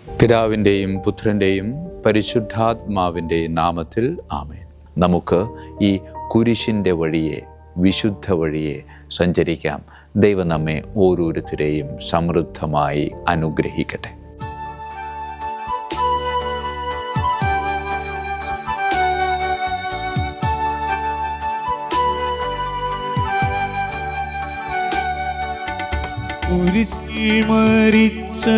പിതാവിൻ്റെയും പുത്രൻ്റെയും പരിശുദ്ധാത്മാവിൻ്റെയും നാമത്തിൽ ആമേൻ. നമുക്ക് ഈ കുരിശിൻ്റെ വഴിയെ, വിശുദ്ധ വഴിയെ സഞ്ചരിക്കാം. ദൈവം നമ്മെ ഓരോരുത്തരെയും സമൃദ്ധമായി അനുഗ്രഹിക്കട്ടെ. കുരിശിൽ മരിച്ചവനേ,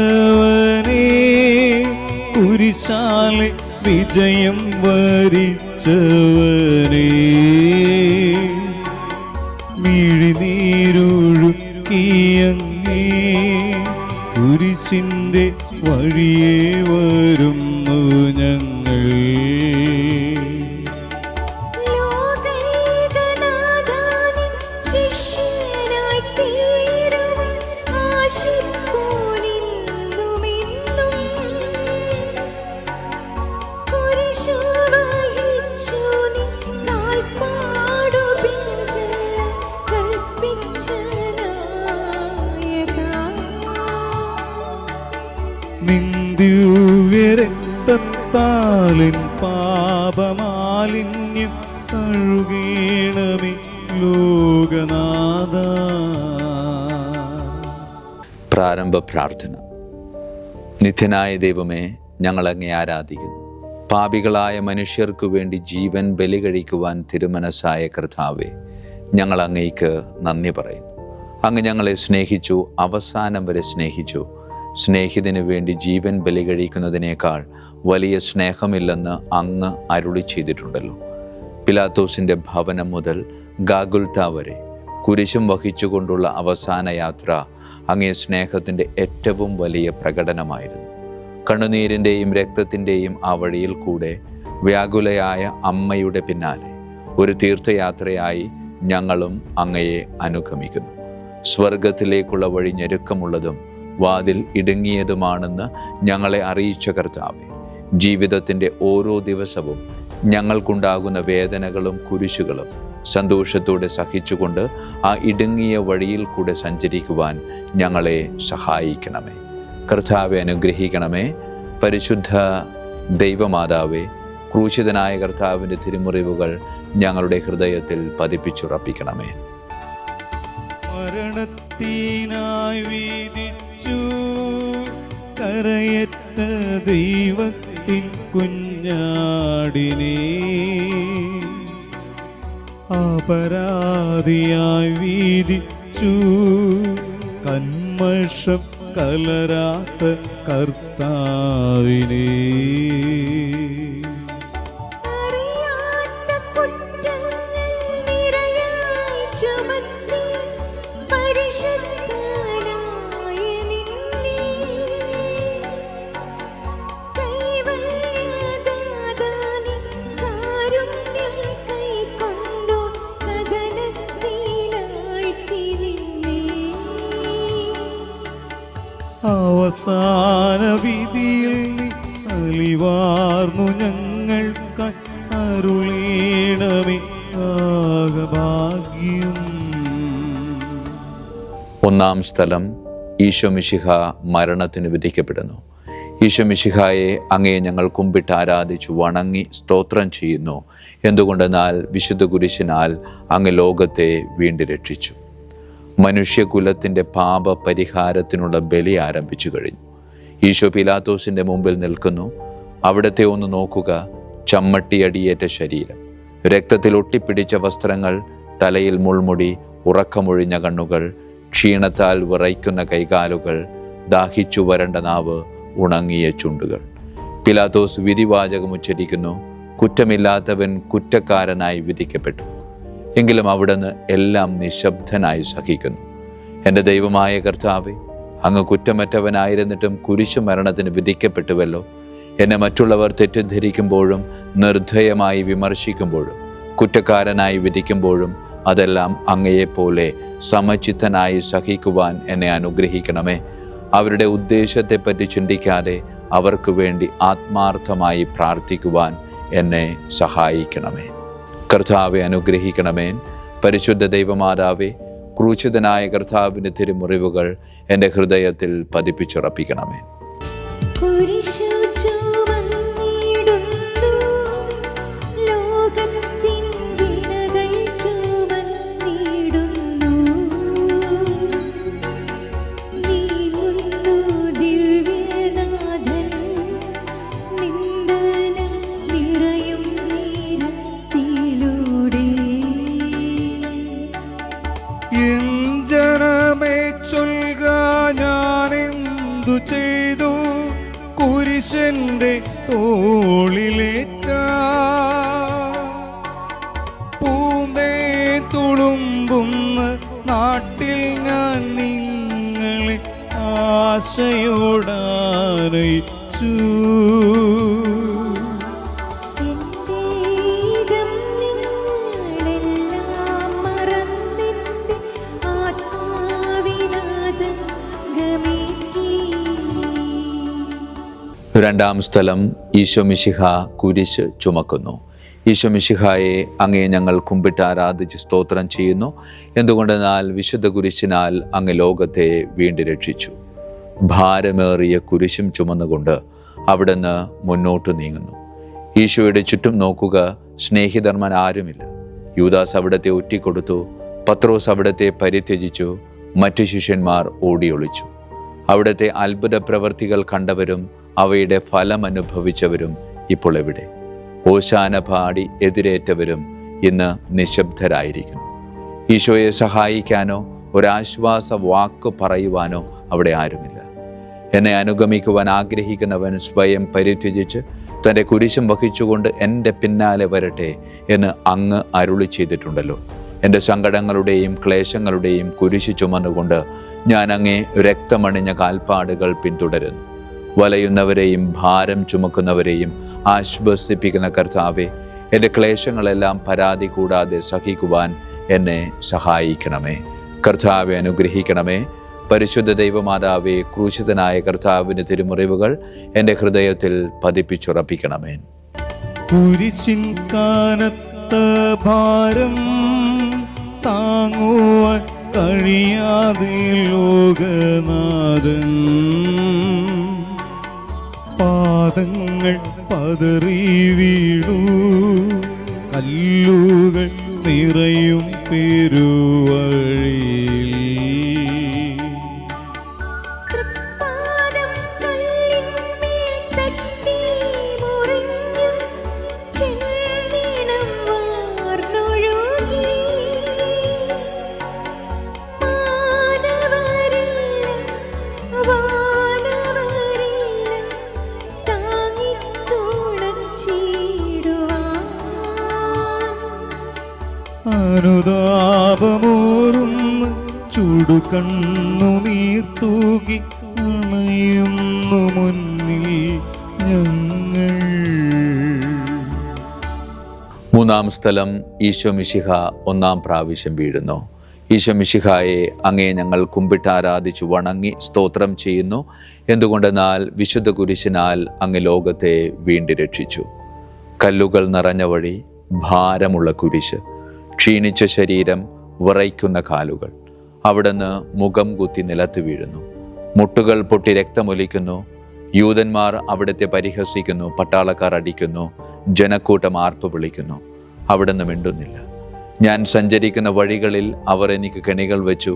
കുരിശാലെ വിജയം വരിച്ചവനേ, മിഴിനീരൊഴുക്കിയങ്ങേ കുരിശിൻ്റെ വഴിയേ വരുന്നു ഞങ്ങൾ. നിന്ദിവ്യരക്തത്താലിൻ പാപമാലിന്യം കഴുകണമേ ലോകനാഥ. പ്രാരംഭ പ്രാർത്ഥന. നിത്യനായ ദൈവമേ, ഞങ്ങളങ്ങേ ആരാധിക്കുന്നു. പാപികളായ മനുഷ്യർക്കു വേണ്ടി ജീവൻ ബലി കഴിക്കുവാൻ തിരുമനസ്സായ കർത്താവേ, ഞങ്ങൾ അങ്ങേക്ക് നന്ദി പറയുന്നു. അങ്ങ് ഞങ്ങളെ സ്നേഹിച്ചു, അവസാനം വരെ സ്നേഹിച്ചു. സ്നേഹിതന് വേണ്ടി ജീവൻ ബലി കഴിക്കുന്നതിനേക്കാൾ വലിയ സ്നേഹമില്ലെന്ന് അങ്ങ് അരുളി ചെയ്തിട്ടുണ്ടല്ലോ. പിലാത്തോസിൻ്റെ ഭവനം മുതൽ ഗാഗുൽത്ത വരെ കുരിശും വഹിച്ചുകൊണ്ടുള്ള അവസാന യാത്ര അങ്ങേ സ്നേഹത്തിൻ്റെ ഏറ്റവും വലിയ പ്രകടനമായിരുന്നു. കണ്ണുനീരിൻ്റെയും രക്തത്തിൻ്റെയും ആ വഴിയിൽ കൂടെ വ്യാകുലയായ അമ്മയുടെ പിന്നാലെ ഒരു തീർത്ഥയാത്രയായി ഞങ്ങളും അങ്ങയെ അനുഗമിക്കുന്നു. സ്വർഗത്തിലേക്കുള്ള വഴി ഞെരുക്കമുള്ളതും വാതിൽ ഇടുങ്ങിയതുമാണെന്ന് ഞങ്ങളെ അറിയിച്ച കർത്താവേ, ജീവിതത്തിൻ്റെ ഓരോ ദിവസവും ഞങ്ങൾക്കുണ്ടാകുന്ന വേദനകളും കുരിശുകളും സന്തോഷത്തോടെ സഹിച്ചുകൊണ്ട് ആ ഇടുങ്ങിയ വഴിയിൽ കൂടെ സഞ്ചരിക്കുവാൻ ഞങ്ങളെ സഹായിക്കണമേ. കർത്താവെ അനുഗ്രഹിക്കണമേ. പരിശുദ്ധ ദൈവമാതാവേ, ക്രൂശിതനായ കർത്താവിൻ്റെ തിരുമുറിവുകൾ ഞങ്ങളുടെ ഹൃദയത്തിൽ പതിപ്പിച്ചുറപ്പിക്കണമേ. മരണത്തിനായി വിധിച്ചു കരയറ്റ ദൈവത്തിൻ കുഞ്ഞാടിനെ, അപരാധിയായി വിധിച്ചു കന്മഷം കലരാത്ത കർത്താവിനെ. അവസാന വിധിയിൽ നീ അലിവാർന്നു ഞങ്ങൾക്കായി അരുളേണമേ ഭാഗ്യം. ഒന്നാം സ്ഥലം, ഈശോ മിശിഹ മരണത്തിന് വിധിക്കപ്പെടുന്നു. ഈശോ മിശിഹായെ അങ്ങയെ ഞങ്ങൾ കുമ്പിട്ട് ആരാധിച്ചു വണങ്ങി സ്തോത്രം ചെയ്യുന്നു. എന്തുകൊണ്ടെന്നാൽ വിശുദ്ധ കുരിശിനാൽ അങ്ങ് ലോകത്തെ വീണ്ടും രക്ഷിച്ചു. മനുഷ്യകുലത്തിൻ്റെ പാപ പരിഹാരത്തിനുള്ള ബലി ആരംഭിച്ചു കഴിഞ്ഞു. ഈശോ പിലാത്തോസിൻ്റെ മുമ്പിൽ നിൽക്കുന്നു. അവിടത്തെ ഒന്ന് നോക്കുക. ചമ്മട്ടിയടിയേറ്റ ശരീരം, രക്തത്തിൽ ഒട്ടിപ്പിടിച്ച വസ്ത്രങ്ങൾ, തലയിൽ മുൾമുടി, ഉറക്കമൊഴിഞ്ഞ കണ്ണുകൾ, ക്ഷീണത്താൽ വിറയ്ക്കുന്ന കൈകാലുകൾ, ദാഹിച്ചു വരണ്ട നാവ്, ഉണങ്ങിയ ചുണ്ടുകൾ. പിലാത്തോസ് വിധിവാചകം ഉച്ചരിക്കുന്നു. കുറ്റമില്ലാത്തവൻ കുറ്റക്കാരനായി വിധിക്കപ്പെട്ടു. എങ്കിലും അവിടുന്ന് എല്ലാം നിശബ്ദനായി സഹിക്കുന്നു. എൻ്റെ ദൈവമായ കർത്താവേ, അങ്ങ് കുറ്റമറ്റവനായിരുന്നിട്ടും കുരിശു മരണത്തിന് വിധിക്കപ്പെട്ടുവല്ലോ. എന്നെ മറ്റുള്ളവർ തെറ്റിദ്ധരിക്കുമ്പോഴും നിർദ്ദയമായി വിമർശിക്കുമ്പോഴും കുറ്റക്കാരനായി വിധിക്കുമ്പോഴും അതെല്ലാം അങ്ങയെപ്പോലെ സമചിത്തനായി സഹിക്കുവാൻ എന്നെ അനുഗ്രഹിക്കണമേ. അവരുടെ ഉദ്ദേശത്തെപ്പറ്റി ചിന്തിക്കാതെ അവർക്ക് വേണ്ടി ആത്മാർത്ഥമായി പ്രാർത്ഥിക്കുവാൻ എന്നെ സഹായിക്കണമേ. കർത്താവെ അനുഗ്രഹിക്കണമേ. പരിശുദ്ധ ദൈവമാതാവേ, ക്രൂശിതനായ കർത്താവിൻ്റെ തിരുമുറിവുകൾ എൻ്റെ ഹൃദയത്തിൽ പതിപ്പിച്ചുറപ്പിക്കണമേ. കുരിശു ചുമന്നിടുന്നു, ലോകത്തിൻ വിനകൾ ചുമന്നിടുന്നു. നീങ്ങുന്നു ദിവ്യനാഥൻ, നിന്ദനം നിറയും നേരത്തിലൂടെ. എൻ ജനമേ ചൊൽക, ഞാനെന്തു ചെയ്തു കുരിശന്റെ തോളിലേറ്റ. പൂന്തേ തുളുമ്പുന്ന നാട്ടിൽ ഞാൻ നിങ്ങളെ ആശയോടാനയിച്ചു. എന്തേകം നിങ്ങളെല്ലാം മറന്നെന്റെ ആത്മാവിനാദം ഗമിക്കി. രണ്ടാം സ്ഥലം, ഈശോ മിശിഹ കുരിശ് ചുമക്കുന്നു. ഈശോ മിശിഹായെ അങ്ങയെ ഞങ്ങൾ കുമ്പിട്ട് ആരാധിച്ച് സ്തോത്രം ചെയ്യുന്നു. എന്തുകൊണ്ടെന്നാൽ വിശുദ്ധ കുരിശിനാൽ അങ്ങ് ലോകത്തെ വീണ്ടും രക്ഷിച്ചു. ഭാരമേറിയ കുരിശും ചുമന്നുകൊണ്ട് അവിടുന്ന് മുന്നോട്ട് നീങ്ങുന്നു. ഈശോയുടെ ചുറ്റും നോക്കുക, സ്നേഹിതന്മാർ ആരുമില്ല. യൂദാസ് അവിടത്തെ ഒറ്റിക്കൊടുത്തു, പത്രോസ് അവിടത്തെ പരിത്യജിച്ചു, മറ്റു ശിഷ്യന്മാർ ഓടിയൊളിച്ചു. അവിടുത്തെ അത്ഭുത പ്രവർത്തികൾ കണ്ടവരും അവയുടെ ഫലം അനുഭവിച്ചവരും ഇപ്പോൾ എവിടെ? ഓശാന പാടി എതിരേറ്റവരും ഇന്ന് നിശബ്ദരായിരിക്കുന്നു. ഈശോയെ സഹായിക്കാനോ ഒരാശ്വാസ വാക്ക് പറയുവാനോ അവിടെ ആരുമില്ല. എന്നെ അനുഗമിക്കുവാൻ ആഗ്രഹിക്കുന്നവൻ സ്വയം പരിത്യജിച്ച് തൻ്റെ കുരിശും വഹിച്ചുകൊണ്ട് എൻ്റെ പിന്നാലെ വരട്ടെ എന്ന് അങ്ങ് അരുളി ചെയ്തിട്ടുണ്ടല്ലോ. എൻ്റെ സങ്കടങ്ങളുടെയും ക്ലേശങ്ങളുടെയും കുരിശ് ചുമന്നുകൊണ്ട് ഞാൻ അങ്ങേ രക്തമണിഞ്ഞ കാൽപ്പാടുകൾ പിന്തുടരുന്നു. വലയുന്നവരെയും ഭാരം ചുമക്കുന്നവരെയും ആശ്വസിപ്പിക്കുന്ന കർത്താവെ, എൻ്റെ ക്ലേശങ്ങളെല്ലാം പരാതി കൂടാതെ സഹിക്കുവാൻ എന്നെ സഹായിക്കണമേ. കർത്താവെ അനുഗ്രഹിക്കണമേ. പരിശുദ്ധ ദൈവമാതാവേ, ക്രൂശിതനായ കർത്താവിൻ്റെ തിരുമുറിവുകൾ എൻ്റെ ഹൃദയത്തിൽ പതിപ്പിച്ചുറപ്പിക്കണമേ. കുരിശിൻ കാനത്ത ഭാരം താങ്ങുവാൻ കഴിയാതെ ലോകനാഥൻ പാദങ്ങൾ പതറി വീണു, കല്ലുകൾ നിറയും പെരുവഴിയിൽ. തൃപ്പാദം കല്ലിന്മേൽ തട്ടി മുറിഞ്ഞു, ചെമ്മീനം വാർന്നൊഴുകി. മാനവരില്ല, വാനവരില്ല, താങ്ങിത്തുണച്ചിടുവാൻ. അനുതാപമോറുന്ന് ചുടുകണ്ണു നീർത്തൂകി അണയുന്നു മുന്നിൽ ഞങ്ങൾ. മൂന്നാം സ്ഥലം, ഈശോ മിശിഹ ഒന്നാം പ്രാവശ്യം വീഴുന്നു. ഈശോ മിശിഹായെ അങ്ങയെ ഞങ്ങൾ കുമ്പിട്ട് ആരാധിച്ചു വണങ്ങി സ്തോത്രം ചെയ്യുന്നു. എന്തുകൊണ്ടെന്നാൽ വിശുദ്ധ കുരിശിനാൽ അങ്ങ് ലോകത്തെ വീണ്ടും രക്ഷിച്ചു. കല്ലുകൾ നിറഞ്ഞ വഴി, ഭാരമുള്ള കുരിശ്, ക്ഷീണിച്ച ശരീരം, വിറയ്ക്കുന്ന കാലുകൾ. അവിടുന്ന് മുഖം കുത്തി നിലത്ത് വീഴുന്നു. മുട്ടുകൾ പൊട്ടി രക്തമൊലിക്കുന്നു. യൂതന്മാർ അവിടുത്തെ പരിഹസിക്കുന്നു, പട്ടാളക്കാർ അടിക്കുന്നു, ജനക്കൂട്ടം ആർപ്പ് വിളിക്കുന്നു. അവിടുന്ന് മിണ്ടുന്നില്ല. ഞാൻ സഞ്ചരിക്കുന്ന വഴികളിൽ അവർ എനിക്ക് കെണികൾ വെച്ചു.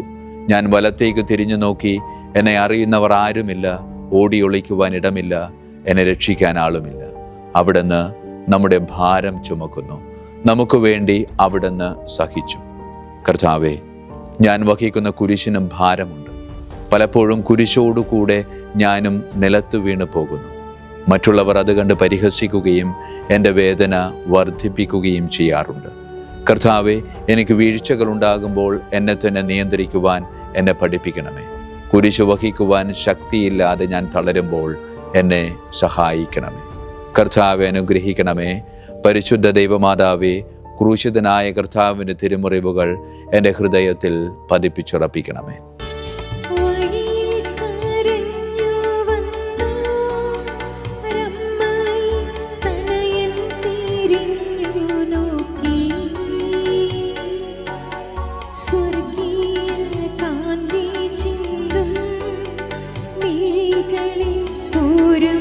ഞാൻ വലത്തേക്ക് തിരിഞ്ഞു നോക്കി, എന്നെ അറിയുന്നവർ ആരുമില്ല, ഓടിയൊളിക്കുവാൻ ഇടമില്ല, എന്നെ രക്ഷിക്കാൻ ആളുമില്ല. അവിടുന്ന് നമ്മുടെ ഭാരം ചുമക്കുന്നു. നമുക്ക് വേണ്ടി അവിടുന്ന് സഹിച്ചു. കർത്താവേ, ഞാൻ വഹിക്കുന്ന കുരിശിനും ഭാരമുണ്ട്. പലപ്പോഴും കുരിശോടുകൂടെ ഞാനും നിലത്തു വീണു പോകുന്നു. മറ്റുള്ളവർ അത് കണ്ട് പരിഹസിക്കുകയും എൻ്റെ വേദന വർദ്ധിപ്പിക്കുകയും ചെയ്യാറുണ്ട്. കർത്താവെ, എനിക്ക് വീഴ്ചകൾ ഉണ്ടാകുമ്പോൾ എന്നെ തന്നെ നിയന്ത്രിക്കുവാൻ എന്നെ പഠിപ്പിക്കണമേ. കുരിശ് വഹിക്കുവാൻ ശക്തിയില്ലാതെ ഞാൻ തളരുമ്പോൾ എന്നെ സഹായിക്കണമേ. കർത്താവെ അനുഗ്രഹിക്കണമേ. പരിശുദ്ധ ദൈവമാതാവേ, ക്രൂശിതനായ കർത്താവിൻ്റെ തിരുമുറിവുകൾ എൻ്റെ ഹൃദയത്തിൽ പതിപ്പിച്ചുറപ്പിക്കണമേ. ഒരു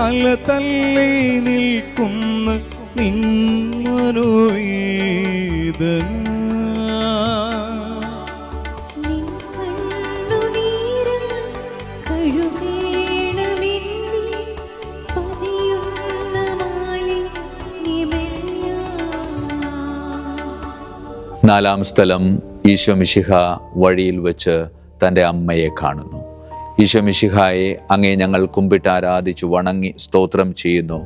അല തള്ളി നിൽക്കുന്ന നിന്മനോവേദന. നിൻ കണ്ണുനീരിൽ കഴുകേണമെന്നിൽ പതിയുന്ന മാലിന്യമെല്ലാം. നാലാം സ്ഥലം, ഈശോ മിശിഹ വഴിയിൽ വെച്ച് തൻ്റെ അമ്മയെ കാണുന്നു. ഈശോ മിശിഹായെ, അങ്ങേ ഞങ്ങൾ കുമ്പിട്ട് ആരാധിച്ചു വണങ്ങി സ്തോത്രം ചെയ്യുന്നു.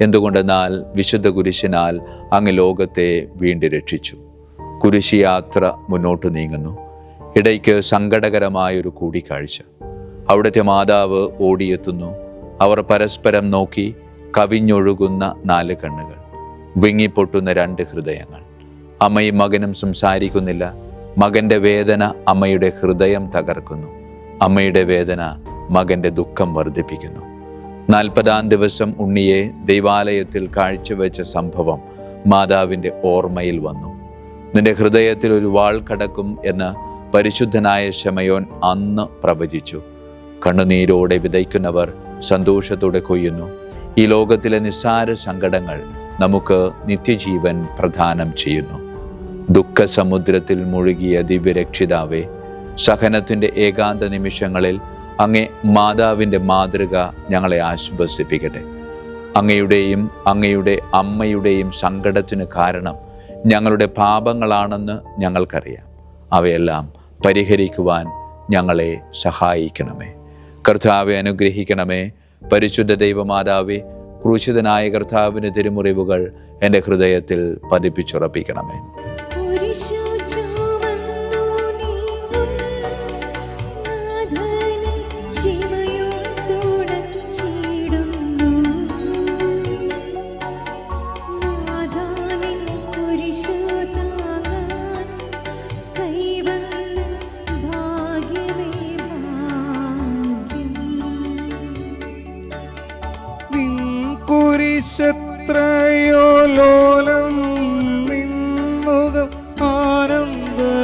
എന്തുകൊണ്ടെന്നാൽ വിശുദ്ധ കുരിശിനാൽ അങ്ങ് ലോകത്തെ വീണ്ടും രക്ഷിച്ചു. കുരിശ് യാത്ര മുന്നോട്ട് നീങ്ങുന്നു. ഇടയ്ക്ക് സങ്കടകരമായൊരു കൂടിക്കാഴ്ച. അവിടുത്തെ മാതാവ് ഓടിയെത്തുന്നു. അവർ പരസ്പരം നോക്കി. കവിഞ്ഞൊഴുകുന്ന 4 കണ്ണുകൾ, വിങ്ങിപ്പൊട്ടുന്ന 2 ഹൃദയങ്ങൾ. അമ്മയും മകനും സംസാരിക്കുന്നില്ല. മകന്റെ വേദന അമ്മയുടെ ഹൃദയം തകർക്കുന്നു. അമ്മയുടെ വേദന മകന്റെ ദുഃഖം വർദ്ധിപ്പിക്കുന്നു. 40-ാം ദിവസം ഉണ്ണിയെ ദൈവാലയത്തിൽ കാഴ്ചവെച്ച സംഭവം മാതാവിൻ്റെ ഓർമ്മയിൽ വന്നു. നിന്റെ ഹൃദയത്തിൽ ഒരു വാൾ കടക്കും എന്ന് പരിശുദ്ധനായ ശമയോൻ അന്ന് പ്രവചിച്ചു. കണ്ണുനീരോടെ വിതയ്ക്കുന്നവർ സന്തോഷത്തോടെ കൊയ്യുന്നു. ഈ ലോകത്തിലെ നിസ്സാര സങ്കടങ്ങൾ നമുക്ക് നിത്യജീവൻ പ്രദാനം ചെയ്യുന്നു. ദുഃഖസമുദ്രത്തിൽ മുഴുകിയ ദിവ്യരക്ഷിതാവേ, സഹനത്തിൻ്റെ ഏകാന്ത നിമിഷങ്ങളിൽ അങ്ങേ മാതാവിൻ്റെ മാതൃക ഞങ്ങളെ ആശ്വസിപ്പിക്കട്ടെ. അങ്ങയുടെയും അങ്ങയുടെ അമ്മയുടെയും സങ്കടത്തിന് കാരണം ഞങ്ങളുടെ പാപങ്ങളാണെന്ന് ഞങ്ങൾക്കറിയാം. അവയെല്ലാം പരിഹരിക്കുവാൻ ഞങ്ങളെ സഹായിക്കണമേ. കർത്താവെ അനുഗ്രഹിക്കണമേ. പരിശുദ്ധ ദൈവമാതാവേ, ക്രൂശിതനായ കർത്താവിൻ്റെ തിരുമുറിവുകൾ എൻ്റെ ഹൃദയത്തിൽ പതിപ്പിച്ചുറപ്പിക്കണമേ. കുരിശു ചുമന്നു നീങ്ങും നാഥനെ ശിവയും തുടച്ചിടുന്നു. നാഥാനെ കുരിശു താങ്ങാൻ കൈവന്ന ഭാഗ്യമേ ഭാഗ്യം. നിൻ കുരിശെത്രയോ ലോലം, നിന്നുകം ആനന്ദദായകം.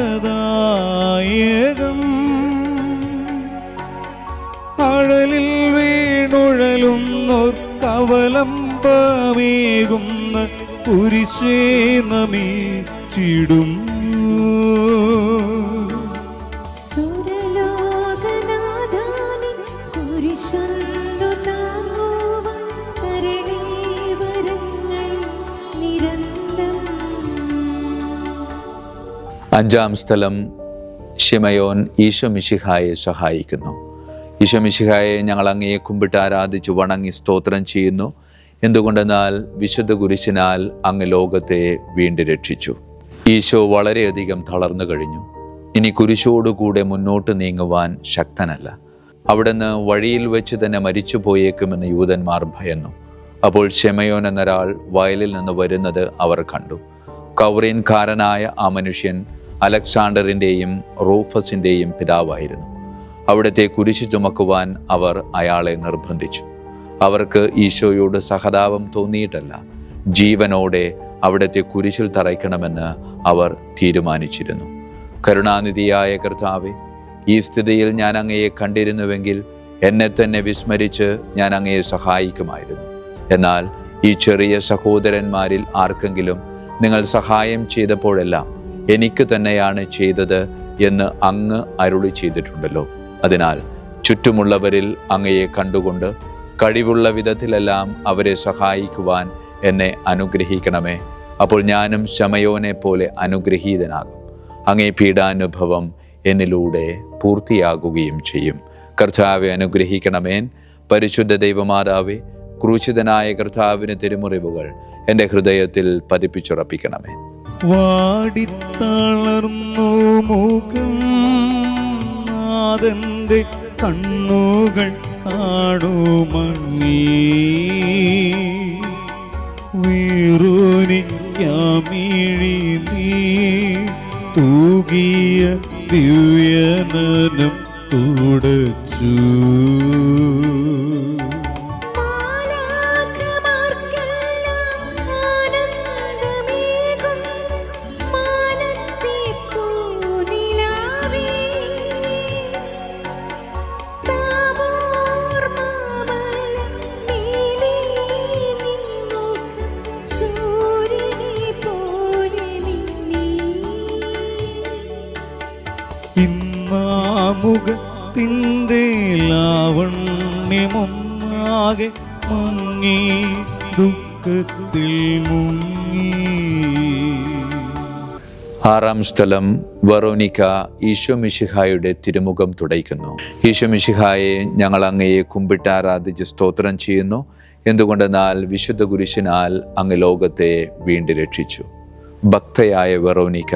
അഴലിൽ വീണുഴലുന്നോർ കവലംബമേകുന്ന കുരിശേ നമിച്ചിടുന്നു. സുരലോകനാഥാനെ കുരിശൊന്നു താങ്ങുവാൻ തരണേ വരങ്ങൾ നിരന്തരം. 5-ാം സ്ഥലം, ശിമയോൻ ഈശോ മിശിഹായെ സഹായിക്കുന്നു. ഈശോ മിശിഹായെ, ഞങ്ങൾ അങ്ങയെ കുമ്പിട്ട് ആരാധിച്ചു വണങ്ങി സ്തോത്രം ചെയ്യുന്നു. എന്തുകൊണ്ടെന്നാൽ വിശുദ്ധ കുരിശിനാൽ അങ്ങ് ലോകത്തെ വീണ്ടും രക്ഷിച്ചു. ഈശോ വളരെയധികം തളർന്നു കഴിഞ്ഞു. ഇനി കുരിശോടുകൂടെ മുന്നോട്ട് നീങ്ങുവാൻ ശക്തനല്ല. അവിടുന്ന് വഴിയിൽ വെച്ച് തന്നെ മരിച്ചു പോയേക്കുമെന്ന് യൂതന്മാർ ഭയന്നു. അപ്പോൾ ശിമയോൻ എന്നൊരാൾ വയലിൽ നിന്ന് വരുന്നത് അവർ കണ്ടു. കൗറീൻകാരനായ ആ മനുഷ്യൻ അലക്സാണ്ടറിൻ്റെയും റൂഫസിൻ്റെയും പിതാവായിരുന്നു. അവിടുത്തെ കുരിശ് ചുമക്കുവാൻ അവർ അയാളെ നിർബന്ധിച്ചു. അവർക്ക് ഈശോയോട് സഹതാപം തോന്നിയിട്ടല്ല, ജീവനോടെ അവിടുത്തെ കുരിശിൽ തറയ്ക്കണമെന്ന് അവർ തീരുമാനിച്ചിരുന്നു. കരുണാനിധിയായ കർത്താവേ, ഈ സ്ഥിതിയിൽ ഞാൻ അങ്ങയെ കണ്ടിരുന്നുവെങ്കിൽ എന്നെ തന്നെ വിസ്മരിച്ച് ഞാൻ അങ്ങയെ സഹായിക്കുമായിരുന്നു. എന്നാൽ ഈ ചെറിയ സഹോദരന്മാരിൽ ആർക്കെങ്കിലും നിങ്ങൾ സഹായം ചെയ്തപ്പോഴെല്ലാം എനിക്ക് തന്നെയാണ് ചെയ്തത് എന്ന് അങ്ങ് അരുളി ചെയ്തിട്ടുണ്ടല്ലോ. അതിനാൽ ചുറ്റുമുള്ളവരിൽ അങ്ങയെ കണ്ടുകൊണ്ട് കഴിവുള്ള വിധത്തിലെല്ലാം അവരെ സഹായിക്കുവാൻ എന്നെ അനുഗ്രഹിക്കണമേ. അപ്പോൾ ഞാനും ശമയോനെ പോലെ അനുഗ്രഹീതനാകും. അങ്ങേ പീഡാനുഭവം എന്നിലൂടെ പൂർത്തിയാകുകയും ചെയ്യും. കർത്താവെ അനുഗ്രഹിക്കണമേൻ. പരിശുദ്ധ ദൈവമാതാവേ, ക്രൂശിതനായ കർത്താവിന് തിരുമുറിവുകൾ എൻ്റെ ഹൃദയത്തിൽ പതിപ്പിച്ചുറപ്പിക്കണമേ. വാടിത്തളർന്നു മുഖം, നാഥന്റെ കണ്ണുകൾ ആടുമങ്ങി. വീറുനിക്കാമിഴി നീ തൂകിയ ദിവ്യനനം തുടച്ചു. താബോർ മാമല നീലി മുഖത്തിൻ്റെ ലാവണ്യമൊന്നാകെ മങ്ങി ദുഃഖത്തിൽ മുങ്ങി. ആറാം സ്ഥലം വെറോനിക്ക ഈശോ മിശിഹായുടെ തിരുമുഖം തുടയ്ക്കുന്നു. ഈശോ മിശിഹായെ, ഞങ്ങൾ അങ്ങയെ കുമ്പിട്ട് ആരാധിച്ച് സ്തോത്രം ചെയ്യുന്നു. എന്തുകൊണ്ടെന്നാൽ വിശുദ്ധ കുരിശിനാൽ അങ്ങ് ലോകത്തെ വീണ്ടും രക്ഷിച്ചു. ഭക്തയായ വെറോനിക്ക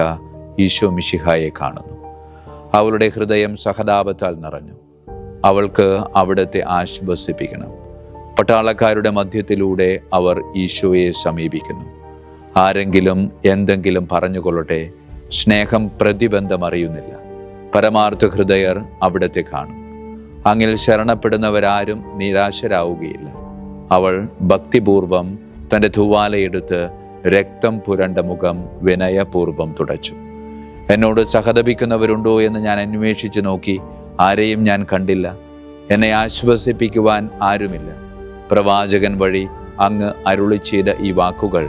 ഈശോ മിശിഹായെ കാണുന്നു. അവളുടെ ഹൃദയം സഹതാപത്താൽ നിറഞ്ഞു. അവൾക്ക് അവിടത്തെ ആശ്വസിപ്പിക്കണം. പട്ടാളക്കാരുടെ മധ്യത്തിലൂടെ അവർ ഈശോയെ സമീപിക്കുന്നു. ആരെങ്കിലും എന്തെങ്കിലും പറഞ്ഞുകൊള്ളട്ടെ, സ്നേഹം പ്രതിബന്ധം അറിയുന്നില്ല. പരമാർത്ഥ ഹൃദയർ അവിടത്തെ കാണും. അങ്ങിൽ ശരണപ്പെടുന്നവരാരും നിരാശരാവുകയില്ല. അവൾ ഭക്തിപൂർവം തൻ്റെ തൂവാലയെടുത്ത് രക്തം പുരണ്ട മുഖം വിനയപൂർവം തുടച്ചു. എന്നോട് സഹതപിക്കുന്നവരുണ്ടോ എന്ന് ഞാൻ അന്വേഷിച്ചു നോക്കി, ആരെയും ഞാൻ കണ്ടില്ല. എന്നെ ആശ്വസിപ്പിക്കുവാൻ ആരുമില്ല. പ്രവാചകൻ വഴി അങ്ങ് അരുളി ചെയ്ത ഈ വാക്കുകൾ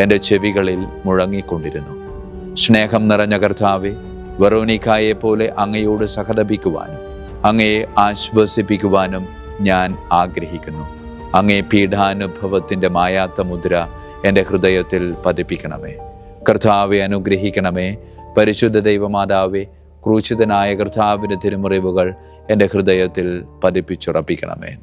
എൻ്റെ ചെവികളിൽ മുഴങ്ങിക്കൊണ്ടിരുന്നു. സ്നേഹം നിറഞ്ഞ കർത്താവേ, വെറോനിക്കായെ പോലെ അങ്ങയോട് സഹതപിക്കുവാനും അങ്ങയെ ആശ്വസിപ്പിക്കുവാനും ഞാൻ ആഗ്രഹിക്കുന്നു. അങ്ങേ പീഡാനുഭവത്തിൻ്റെ മായാത്ത മുദ്ര എൻ്റെ ഹൃദയത്തിൽ പതിപ്പിക്കണമേ. കർത്താവെ അനുഗ്രഹിക്കണമേ. പരിശുദ്ധ ദൈവമാതാവേ, ക്രൂശിതനായ കർത്താവിൻ്റെ തിരുമുറിവുകൾ എൻ്റെ ഹൃദയത്തിൽ പതിപ്പിച്ചുറപ്പിക്കണമേ.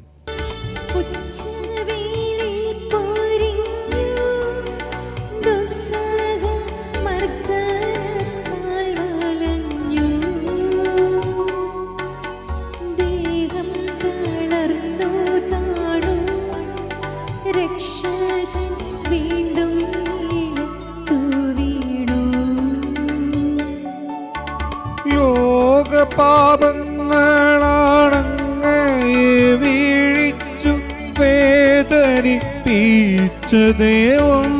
പാപങ്ങളാണങ്ങയെ വീഴിച്ചു വേദനിപ്പിച്ച ദൈവം,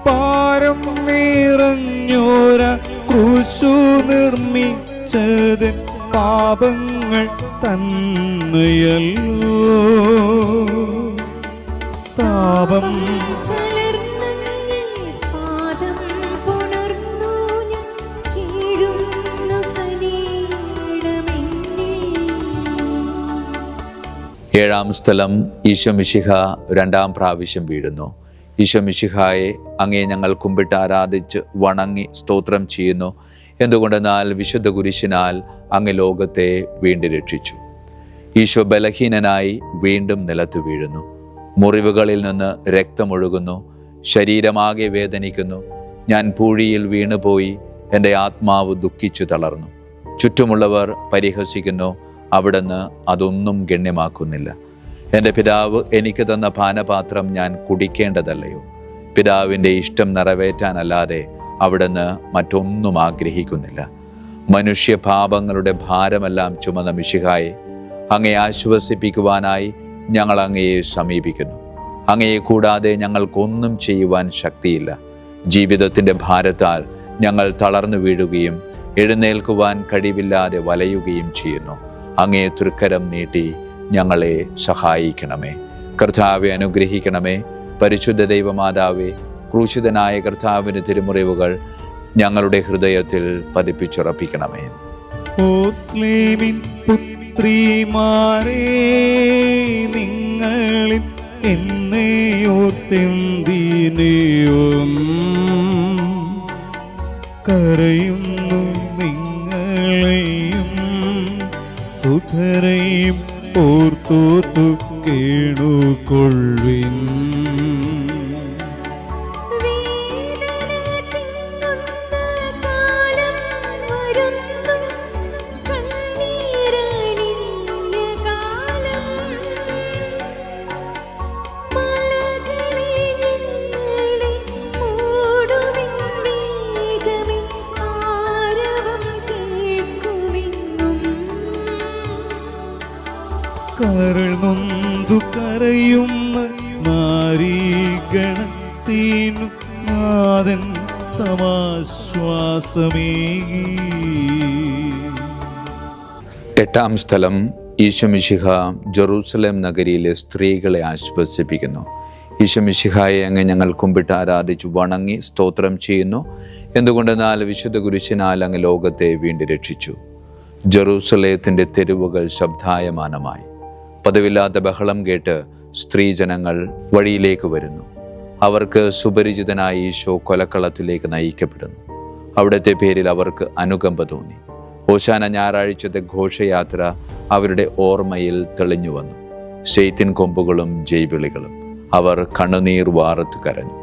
പാരം നിറഞ്ഞോര ക്രൂശു നിർമ്മിച്ചത് പാപങ്ങൾ തന്നെയല്ലോ. പാപം ഏഴാം സ്ഥലം ഈശോ മിശിഹ രണ്ടാം പ്രാവശ്യം വീഴുന്നു. ഈശോ മിശിഹായെ, അങ്ങേ ഞങ്ങൾ കുമ്പിട്ട് ആരാധിച്ച് വണങ്ങി സ്തോത്രം ചെയ്യുന്നു. എന്തുകൊണ്ടെന്നാൽ വിശുദ്ധ കുരിശിനാൽ അങ്ങ് ലോകത്തെ വീണ്ടും രക്ഷിച്ചു. ഈശോ ബലഹീനനായി വീണ്ടും നിലത്ത് വീഴുന്നു. മുറിവുകളിൽ നിന്ന് രക്തമൊഴുകുന്നു. ശരീരമാകെ വേദനിക്കുന്നു. ഞാൻ പൂഴിയിൽ വീണുപോയി. എൻ്റെ ആത്മാവ് ദുഃഖിച്ചു തളർന്നു. ചുറ്റുമുള്ളവർ പരിഹസിക്കുന്നു. അവിടുന്ന് അതൊന്നും ഗണ്യമാക്കുന്നില്ല. എൻ്റെ പിതാവ് എനിക്ക് തന്ന പാനപാത്രം ഞാൻ കുടിക്കേണ്ടതല്ലയോ? പിതാവിൻ്റെ ഇഷ്ടം നിറവേറ്റാനല്ലാതെ അവിടുന്ന് മറ്റൊന്നും ആഗ്രഹിക്കുന്നില്ല. മനുഷ്യ പാപങ്ങളുടെ ഭാരമെല്ലാം ചുമന്ന മിശിഹായെ, അങ്ങയെ ആശ്വസിപ്പിക്കുവാനായി ഞങ്ങൾ അങ്ങയെ സമീപിക്കുന്നു. അങ്ങയെ കൂടാതെ ഞങ്ങൾക്കൊന്നും ചെയ്യുവാൻ ശക്തിയില്ല. ജീവിതത്തിൻ്റെ ഭാരത്താൽ ഞങ്ങൾ തളർന്നു വീഴുകയും എഴുന്നേൽക്കുവാൻ കഴിവില്ലാതെ വലയുകയും ചെയ്യുന്നു. അങ്ങേ തൃക്കരം നീട്ടി ഞങ്ങളെ സഹായിക്കണമേ. കർത്താവെ അനുഗ്രഹിക്കണമേ. പരിശുദ്ധ ദൈവമാതാവേ, ക്രൂശിതനായ കർത്താവിൻ്റെ തിരുമുറിവുകൾ ഞങ്ങളുടെ ഹൃദയത്തിൽ പതിപ്പിച്ചുറപ്പിക്കണമേ. മുസ്ലിമിൻ പുത്രിമാരേ, നിങ്ങളിൽ എന്നെയോർത്തെന്തിനെയും കരയുന്നു. നിങ്ങളെയും സുധരയും ഓർത്തോർത്തു കേണുകൊള്ളുവിൻ. കരൾ നൊന്തു കരയുന്ന നാരീഗണത്തിനു നാഥൻ സമാശ്വാസമേകി. എട്ടാം സ്ഥലം ഈശോ മിശിഹ ജെറൂസലേം നഗരിയിലെ സ്ത്രീകളെ ആശ്വസിപ്പിക്കുന്നു. ഈശോ മിശിഹായെ അങ്ങ് ഞങ്ങൾ കുമ്പിട്ട് ആരാധിച്ചു വണങ്ങി സ്തോത്രം ചെയ്യുന്നു. എന്തുകൊണ്ടെന്നാൽ വിശുദ്ധ കുരിശിനാൽ അങ്ങ് ലോകത്തെ വീണ്ടും രക്ഷിച്ചു. ജെറൂസലേത്തിന്റെ തെരുവുകൾ ശബ്ദായമാനമായി. പതിവില്ലാത്ത ബഹളം കേട്ട് സ്ത്രീജനങ്ങൾ വഴിയിലേക്ക് വരുന്നു. അവർക്ക് സുപരിചിതനായ ഈശോ കൊലക്കളത്തിലേക്ക് നയിക്കപ്പെടുന്നു. അവിടുത്തെ പേരിൽ അവർക്ക് അനുകമ്പ തോന്നി. ഹോശാന ഞായറാഴ്ചത്തെ ഘോഷയാത്ര അവരുടെ ഓർമ്മയിൽ തെളിഞ്ഞു വന്നു. ശൈത്തിൻ കൊമ്പുകളും ജൈവിളികളും. അവർ കണ്ണുനീർ വാർത്ത് കരഞ്ഞു.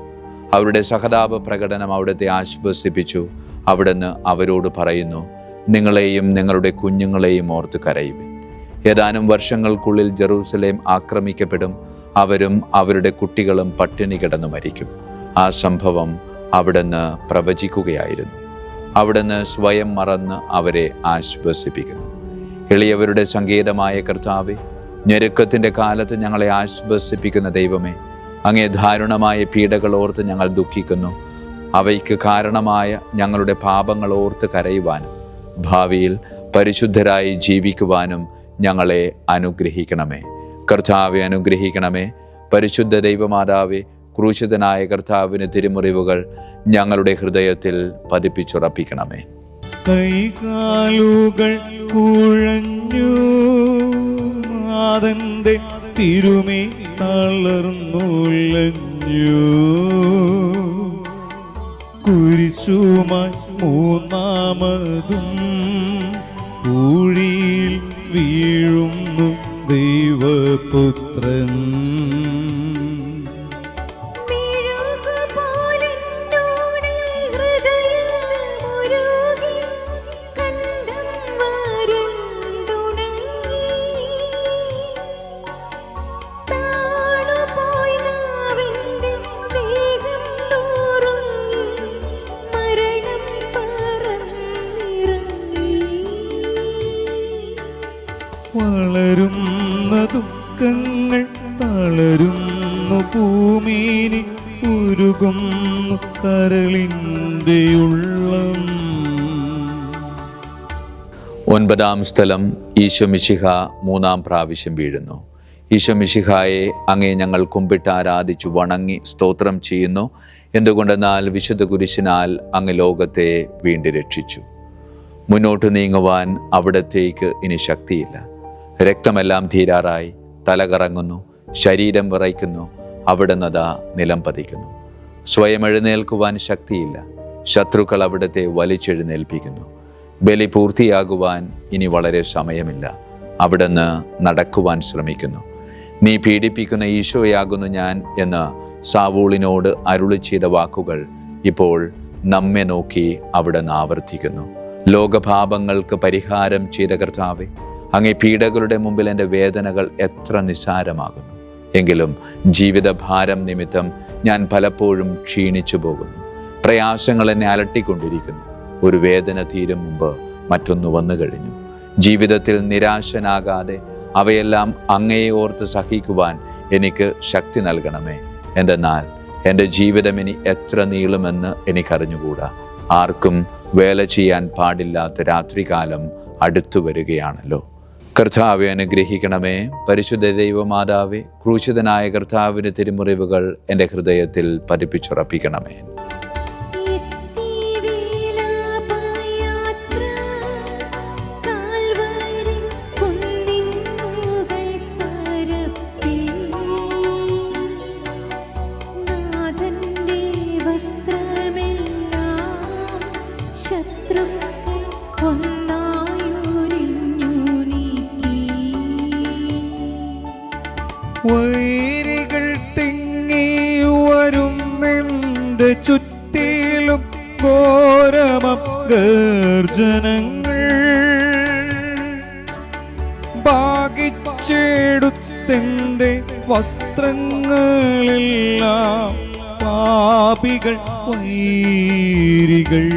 അവരുടെ സഹതാപ പ്രകടനം അവിടുത്തെ ആശ്വസിപ്പിച്ചു. അവിടുന്ന് അവരോട് പറയുന്നു, നിങ്ങളെയും നിങ്ങളുടെ കുഞ്ഞുങ്ങളെയും ഓർത്ത് കരയുവിൻ. ഏതാനും വർഷങ്ങൾക്കുള്ളിൽ ജെറൂസലേം ആക്രമിക്കപ്പെടും. അവരും അവരുടെ കുട്ടികളും പട്ടിണി കിടന്നു മരിക്കും. ആ സംഭവം അവിടുന്ന് പ്രവചിക്കുകയായിരുന്നു. അവിടുന്ന് സ്വയം മറന്ന് അവരെ ആശ്വസിപ്പിക്കുന്നു. എളിയവരുടെ സങ്കേതമായ കർത്താവേ, ഞെരുക്കത്തിൻ്റെ കാലത്ത് ഞങ്ങളെ ആശ്വസിപ്പിക്കുന്ന ദൈവമേ, അങ്ങേ ദാരുണമായ പീഡകൾ ഓർത്ത് ഞങ്ങൾ ദുഃഖിക്കുന്നു. അവയ്ക്ക് കാരണമായ ഞങ്ങളുടെ പാപങ്ങൾ ഓർത്ത് കരയുവാനും ഭാവിയിൽ പരിശുദ്ധരായി ജീവിക്കുവാനും ഞങ്ങളെ അനുഗ്രഹിക്കണമേ. കർത്താവെ അനുഗ്രഹിക്കണമേ. പരിശുദ്ധ ദൈവമാതാവേ, ക്രൂശിതനായ കർത്താവിന് തിരുമുറിവുകൾ ഞങ്ങളുടെ ഹൃദയത്തിൽ പതിപ്പിച്ചുറപ്പിക്കണമേ. കൈകാലുകൾ കുഴഞ്ഞു, നാഥന്റെ തിരുമേ തളർന്നുലഞ്ഞു. കുരിശുമായി മൂന്നാമതും പൂഴിയിൽ വീഴുന്നു ദൈവപുത്രൻ. വളരുന്ന ദുഃഖങ്ങൾ തളരുന്നു ഭൂമിനി, ഉരുകുന്നു കരളിൻ്റെ ഉള്ളം. 9-ാം സ്ഥലം. ഈശോ മിശിഹ 3-ാം പ്രാവശ്യം വീഴുന്നു. ഈശോ മിശിഹായെ അങ്ങേ ഞങ്ങൾ കുമ്പിട്ട് ആരാധിച്ചു വണങ്ങി സ്തോത്രം ചെയ്യുന്നു. എന്തുകൊണ്ടെന്നാൽ വിശുദ്ധ കുരിശിനാൽ അങ്ങ് ലോകത്തെ വീണ്ടും രക്ഷിച്ചു. മുന്നോട്ട് നീങ്ങുവാൻ അവിടത്തേക്ക് ഇനി ശക്തിയില്ല. രക്തമെല്ലാം തീരാറായി. തല കറങ്ങുന്നു, ശരീരം വിറയ്ക്കുന്നു. അവിടുന്ന് അതാ നിലം പതിക്കുന്നു. സ്വയം എഴുന്നേൽക്കുവാൻ ശക്തിയില്ല. ശത്രുക്കൾ അവിടുത്തെ വലിച്ചെഴുന്നേൽപ്പിക്കുന്നു. ബലി പൂർത്തിയാകുവാൻ ഇനി വളരെ സമയമില്ല. അവിടുന്ന് നടക്കുവാൻ ശ്രമിക്കുന്നു. നീ പീഡിപ്പിക്കുന്ന ഈശോയാകുന്നു ഞാൻ എന്ന് സാവൂളിനോട് അരുളി ചെയ്ത വാക്കുകൾ ഇപ്പോൾ നമ്മെ നോക്കി അവിടുന്ന് ആവർത്തിക്കുന്നു. ലോകപാപങ്ങൾക്ക് പരിഹാരം ചെയ്ത കർത്താവേ, അങ്ങേ പീഡകളുടെ മുമ്പിൽ എൻ്റെ വേദനകൾ എത്ര നിസ്സാരമാകുന്നു. എങ്കിലും ജീവിതഭാരം നിമിത്തം ഞാൻ പലപ്പോഴും ക്ഷീണിച്ചു പോകുന്നു. പ്രയാസങ്ങൾ എന്നെ അലട്ടിക്കൊണ്ടിരിക്കുന്നു. ഒരു വേദന തീരും മുമ്പ് മറ്റൊന്ന് വന്നു കഴിഞ്ഞു. ജീവിതത്തിൽ നിരാശനാകാതെ അവയെല്ലാം അങ്ങയെ ഓർത്ത് സഹിക്കുവാൻ എനിക്ക് ശക്തി നൽകണമേ. എന്തെന്നാൽ എൻ്റെ ജീവിതം ഇനി എത്ര നീളുമെന്ന് എനിക്കറിഞ്ഞുകൂടാ. ആർക്കും വേല ചെയ്യാൻ പാടില്ലാത്ത രാത്രികാലം അടുത്തു വരികയാണല്ലോ. കർത്താവെ അനുഗ്രഹിക്കണമേ. പരിശുദ്ധ ദൈവമാതാവേ, ക്രൂശിതനായ കർത്താവിൻ്റെ തിരുമുറിവുകൾ എൻ്റെ ഹൃദയത്തിൽ പതിപ്പിച്ചുറപ്പിക്കണമേ. വൈരികൾ തിങ്ങി വരുന്നെൻ്റെ ചുറ്റിലും ഘോരമം ഗർജനങ്ങൾ. ഭാഗിച്ചെടുത്തെൻ്റെ വസ്ത്രങ്ങളെല്ലാം പാപികൾ വൈരികൾ.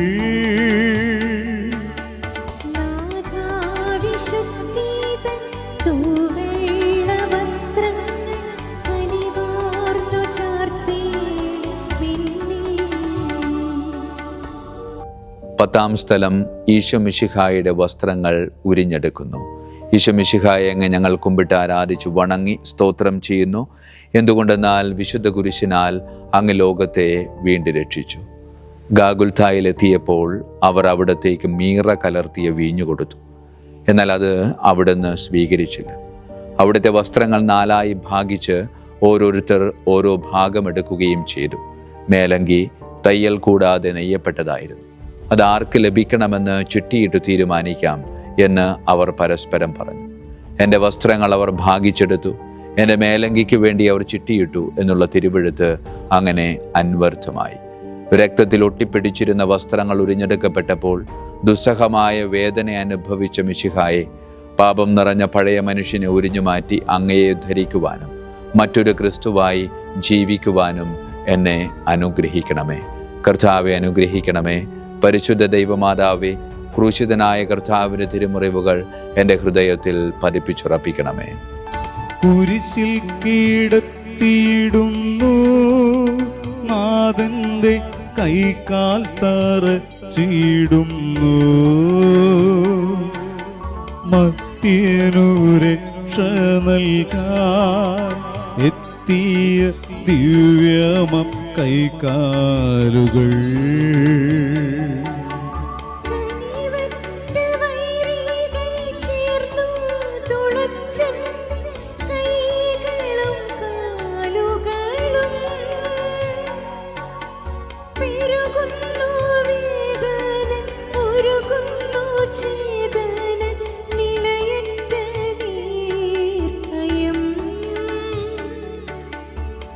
പത്താം സ്ഥലം. ഈശോ മിശിഹായുടെ വസ്ത്രങ്ങൾ ഉരിഞ്ഞെടുക്കുന്നു. ഈശോ മിശിഹായെ അങ്ങ് ഞങ്ങൾ കുമ്പിട്ട് ആരാധിച്ചു വണങ്ങി സ്തോത്രം ചെയ്യുന്നു. എന്തുകൊണ്ടെന്നാൽ വിശുദ്ധ കുരിശിനാൽ അങ്ങ് ലോകത്തെ വീണ്ടും രക്ഷിച്ചു. ഗാഗുൽത്തായിലെത്തിയപ്പോൾ അവർ അവിടത്തേക്ക് മീറ കലർത്തിയ വീഞ്ഞു കൊടുത്തു. എന്നാൽ അത് അവിടുന്ന് സ്വീകരിച്ചില്ല. അവിടുത്തെ വസ്ത്രങ്ങൾ 4 ഭാഗിച്ച് ഓരോരുത്തർ ഓരോ ഭാഗമെടുക്കുകയും ചെയ്തു. മേലങ്കി തയ്യൽ കൂടാതെ നെയ്യപ്പെട്ടതായിരുന്നു. അത് ആർക്ക് ലഭിക്കണമെന്ന് ചിട്ടിയിട്ട് തീരുമാനിക്കാം എന്ന് അവർ പരസ്പരം പറഞ്ഞു. എൻ്റെ വസ്ത്രങ്ങൾ അവർ ഭാഗിച്ചെടുത്തു, എൻ്റെ മേലങ്കിക്ക് വേണ്ടി അവർ ചിട്ടിയിട്ടു എന്നുള്ള തിരുവെഴുത്ത് അങ്ങനെ അന്വർത്ഥമായി. രക്തത്തിൽ ഒട്ടിപ്പിടിച്ചിരുന്ന വസ്ത്രങ്ങൾ ഉരിഞ്ഞെടുക്കപ്പെട്ടപ്പോൾ ദുസ്സഹമായ വേദന അനുഭവിച്ച മിശിഹായെ, പാപം നിറഞ്ഞ പഴയ മനുഷ്യനെ ഉരിഞ്ഞുമാറ്റി അങ്ങയെ ധരിക്കുവാനും മറ്റൊരു ക്രിസ്തുവായി ജീവിക്കുവാനും എന്നെ അനുഗ്രഹിക്കണമേ. കർത്താവെ അനുഗ്രഹിക്കണമേ. പരിശുദ്ധ ദൈവമാതാവേ, ക്രൂശിതനായ കർത്താവിൻ്റെ തിരുമുറിവുകൾ എൻ്റെ ഹൃദയത്തിൽ പതിപ്പിച്ചുറപ്പിക്കണമേ. കുരിശിൽ കീഴത്തിയിടുന്നു നാഥന്റെ കൈകാൽ തറച്ചിടുന്നു. മർത്യനു രക്ഷ നൽകാൻ എത്തിയ ദിവ്യമം കൈകാലുകൾ.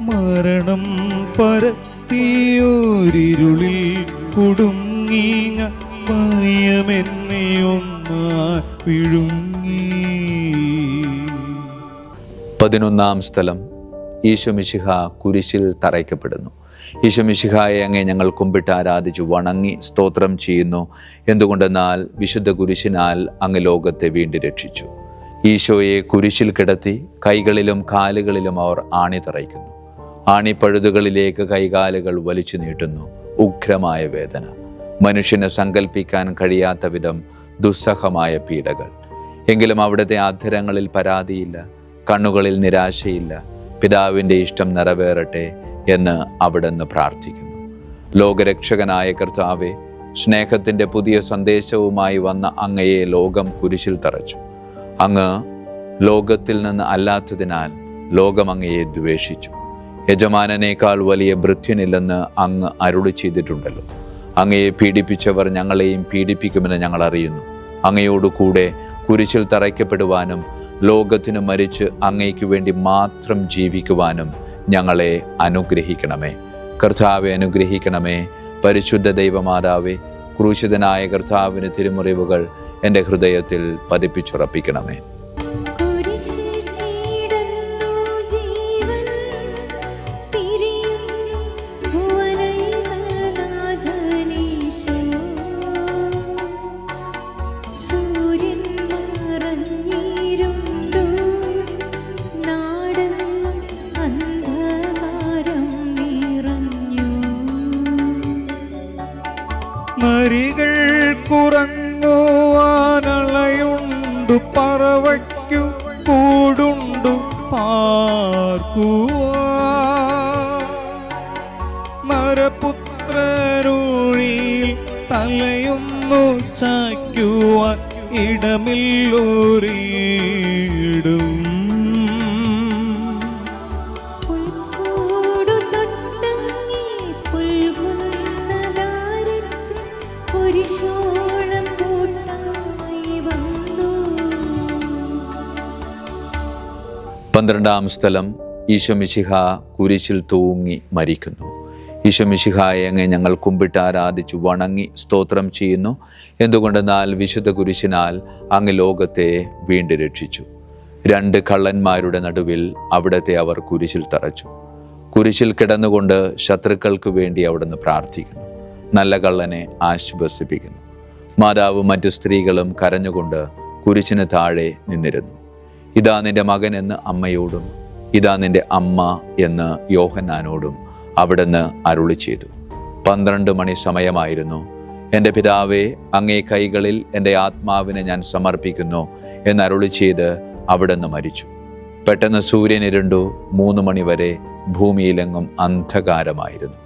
മരണം പരത്തിയോരിരുളിൽ കുടുങ്ങിയ ഭയമെന്നെ ഒന്നായി വിഴുങ്ങി. 11-ാം സ്ഥലം. ഈശോ മിശിഹ കുരിശിൽ തറയ്ക്കപ്പെടുന്നു. ഈശോ മിശിഹായെ അങ്ങേ ഞങ്ങൾ കുമ്പിട്ട് ആരാധിച്ചു വണങ്ങി സ്തോത്രം ചെയ്യുന്നു. എന്തുകൊണ്ടെന്നാൽ വിശുദ്ധ കുരിശിനാൽ അങ്ങ് ലോകത്തെ വീണ്ടും രക്ഷിച്ചു. ഈശോയെ കുരിശിൽ കിടത്തി കൈകളിലും കാലുകളിലും അവർ ആണി തറയ്ക്കുന്നു. ആണിപ്പഴുതുകളിലേക്ക് കൈകാലുകൾ വലിച്ചു നീട്ടുന്നു. ഉഗ്രമായ വേദന, മനുഷ്യന് സങ്കല്പിക്കാൻ കഴിയാത്ത വിധം ദുസ്സഹമായ പീഡകൾ. എങ്കിലും അവിടുത്തെ അധരങ്ങളിൽ പരാതിയില്ല, കണ്ണുകളിൽ നിരാശയില്ല. പിതാവിൻ്റെ ഇഷ്ടം നിറവേറട്ടെ എന്ന് അവിടുന്ന് പ്രാർത്ഥിക്കുന്നു. ലോകരക്ഷകനായ കർത്താവെ, സ്നേഹത്തിൻ്റെ പുതിയ സന്ദേശവുമായി വന്ന അങ്ങയെ ലോകം കുരിശിൽ തറച്ചു. അങ്ങ് ലോകത്തിൽ നിന്ന് അല്ലാത്തതിനാൽ ലോകം അങ്ങയെ ദ്വേഷിച്ചു. യജമാനനേക്കാൾ വലിയ ഭൃത്യനില്ലെന്ന് അങ്ങ് അരുളി ചെയ്തിട്ടുണ്ടല്ലോ. അങ്ങയെ പീഡിപ്പിച്ചവർ ഞങ്ങളെയും പീഡിപ്പിക്കുമെന്ന് ഞങ്ങൾ അറിയുന്നു. അങ്ങയോട് കൂടെ കുരിശിൽ തറയ്ക്കപ്പെടുവാനും ലോകത്തിനു മരിച്ച് അങ്ങയ്ക്ക് വേണ്ടി മാത്രം ജീവിക്കുവാനും ഞങ്ങളെ അനുഗ്രഹിക്കണമേ. കർത്താവെ അനുഗ്രഹിക്കണമേ. പരിശുദ്ധ ദൈവമാതാവേ, ക്രൂശിതനായ കർത്താവിന് തിരുമുറിവുകൾ എൻ്റെ ഹൃദയത്തിൽ പതിപ്പിച്ചുറപ്പിക്കണമേ. നരികൾ കുറങ്ങുവാനളയുണ്ടു, പറവയ്ക്കു കൂടുണ്ടു പാർക്കുവാൻ. നരപുത്രരൂഴിയിൽ തലയൊന്നു ചായ്ക്കുവാൻ ഇടമില്ലൊരിടും. പന്ത്രണ്ടാം സ്ഥലം. ഈശോ മിശിഹ കുരിശിൽ തൂങ്ങി മരിക്കുന്നു. ഈശോ മിശിഹായെ അങ്ങ് ഞങ്ങൾ കുമ്പിട്ട് ആരാധിച്ചു വണങ്ങി സ്തോത്രം ചെയ്യുന്നു. എന്തുകൊണ്ടെന്നാൽ വിശുദ്ധ കുരിശിനാൽ അങ്ങ് ലോകത്തെ വീണ്ടും രക്ഷിച്ചു. 2 കള്ളന്മാരുടെ നടുവിൽ അവിടത്തെ അവർ കുരിശിൽ തറച്ചു. കുരിശിൽ കിടന്നുകൊണ്ട് ശത്രുക്കൾക്ക് വേണ്ടി അവിടുന്ന് പ്രാർത്ഥിക്കുന്നു. നല്ല കള്ളനെ ആശ്വസിപ്പിക്കുന്നു. മാതാവും മറ്റു സ്ത്രീകളും കരഞ്ഞുകൊണ്ട് കുരിശിന് താഴെ നിന്നിരുന്നു. ഇതാ നിന്റെ മകൻ എന്ന് അമ്മയോടും ഇതാ നിന്റെ അമ്മ എന്ന് യോഹന്നാനോടും അവിടുന്ന് അരുളി ചെയ്തു. 12 മണി സമയമായിരുന്നു. എൻ്റെ പിതാവേ, അങ്ങേ കൈകളിൽ എൻ്റെ ആത്മാവിനെ ഞാൻ സമർപ്പിക്കുന്നു എന്നരുളി ചെയ്ത് അവിടുന്ന് മരിച്ചു. പെട്ടെന്ന് സൂര്യൻ ഇരുണ്ടു. 3 മണി വരെ ഭൂമിയിലെങ്ങും അന്ധകാരമായിരുന്നു.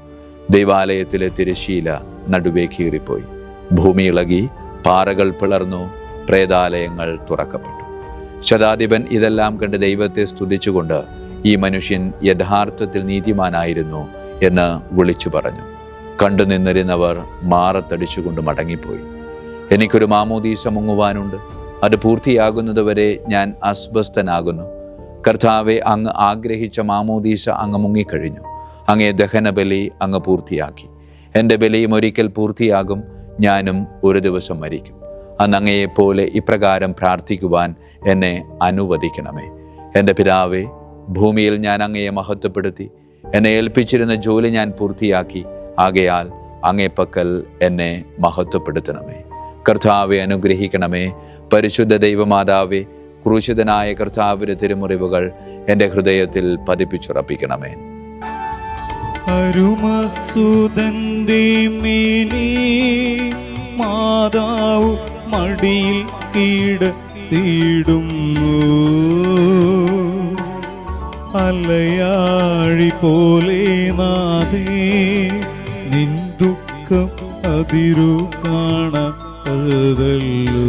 ദൈവാലയത്തിലെ തിരശ്ശീല നടുവേ കീറിപ്പോയി. ഭൂമി ഇളകി, പാറകൾ പിളർന്നു, പ്രേതാലയങ്ങൾ തുറക്കപ്പെട്ടു. ശതാധിപൻ ഇതെല്ലാം കണ്ട് ദൈവത്തെ സ്തുതിച്ചുകൊണ്ട് ഈ മനുഷ്യൻ യഥാർത്ഥത്തിൽ നീതിമാനായിരുന്നു എന്ന് വിളിച്ചു പറഞ്ഞു. കണ്ടു നിന്നിരുന്നവർ മാറത്തടിച്ചുകൊണ്ട് മടങ്ങിപ്പോയി. എനിക്കൊരു മാമോദീസ മുങ്ങുവാനുണ്ട്. അത് പൂർത്തിയാകുന്നതുവരെ ഞാൻ അസ്വസ്ഥനാകുന്നു. കർത്താവെ, അങ്ങ് ആഗ്രഹിച്ച മാമോദീസ അങ്ങ് മുങ്ങിക്കഴിഞ്ഞു. അങ്ങേ ദഹനബലി അങ്ങ് പൂർത്തിയാക്കി. എൻ്റെ ബലിയും ഒരിക്കൽ പൂർത്തിയാകും. ഞാനും ഒരു ദിവസം മരിക്കും. അന്ന് അങ്ങയെപ്പോലെ ഇപ്രകാരം പ്രാർത്ഥിക്കുവാൻ എന്നെ അനുവദിക്കണമേ. എൻ്റെ പിതാവേ, ഭൂമിയിൽ ഞാൻ അങ്ങയെ മഹത്വപ്പെടുത്തി. എന്നെ ഏൽപ്പിച്ചിരുന്ന ജോലി ഞാൻ പൂർത്തിയാക്കി. ആകയാൽ അങ്ങേപ്പക്കൽ എന്നെ മഹത്വപ്പെടുത്തണമേ. കർത്താവെ, അനുഗ്രഹിക്കണമേ. പരിശുദ്ധ ദൈവമാതാവേ, ക്രൂശിതനായ കർത്താവിന്റെ തിരുമുറിവുകൾ എൻ്റെ ഹൃദയത്തിൽ പതിപ്പിച്ചുറപ്പിക്കണമേ. അരുമസുതന്റെ മേനി മാതാവ് മടിയിൽ കിടത്തിയിടുന്നു. അലയാഴി പോലെ നാഥേ, നിൻ ദുഃഖം അതിരു കാണാത്തതല്ലോ.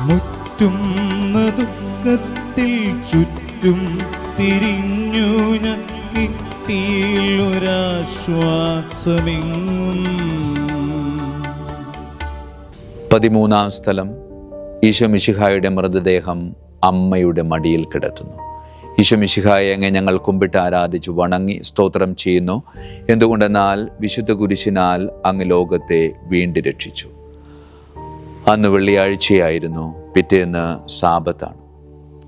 മുറ്റുന്ന ദുഃഖത്തിൽ ചുറ്റും തിരിഞ്ഞു ഞാൻ, കിട്ടിയൊരാശ്വാസമെങ്ങും. 13-ാം സ്ഥലം. ഈശോ മിശിഹായുടെ മൃതദേഹം അമ്മയുടെ മടിയിൽ കിടത്തുന്നു. ഈശോ മിശിഹായെ അങ്ങ് ഞങ്ങൾ കുമ്പിട്ട് ആരാധിച്ചു വണങ്ങി സ്തോത്രം ചെയ്യുന്നു. എന്തുകൊണ്ടെന്നാൽ വിശുദ്ധ കുരിശിനാൽ അങ്ങ് ലോകത്തെ വീണ്ടും രക്ഷിച്ചു. അന്ന് വെള്ളിയാഴ്ചയായിരുന്നു. പിറ്റേന്ന് സാബത്താണ്.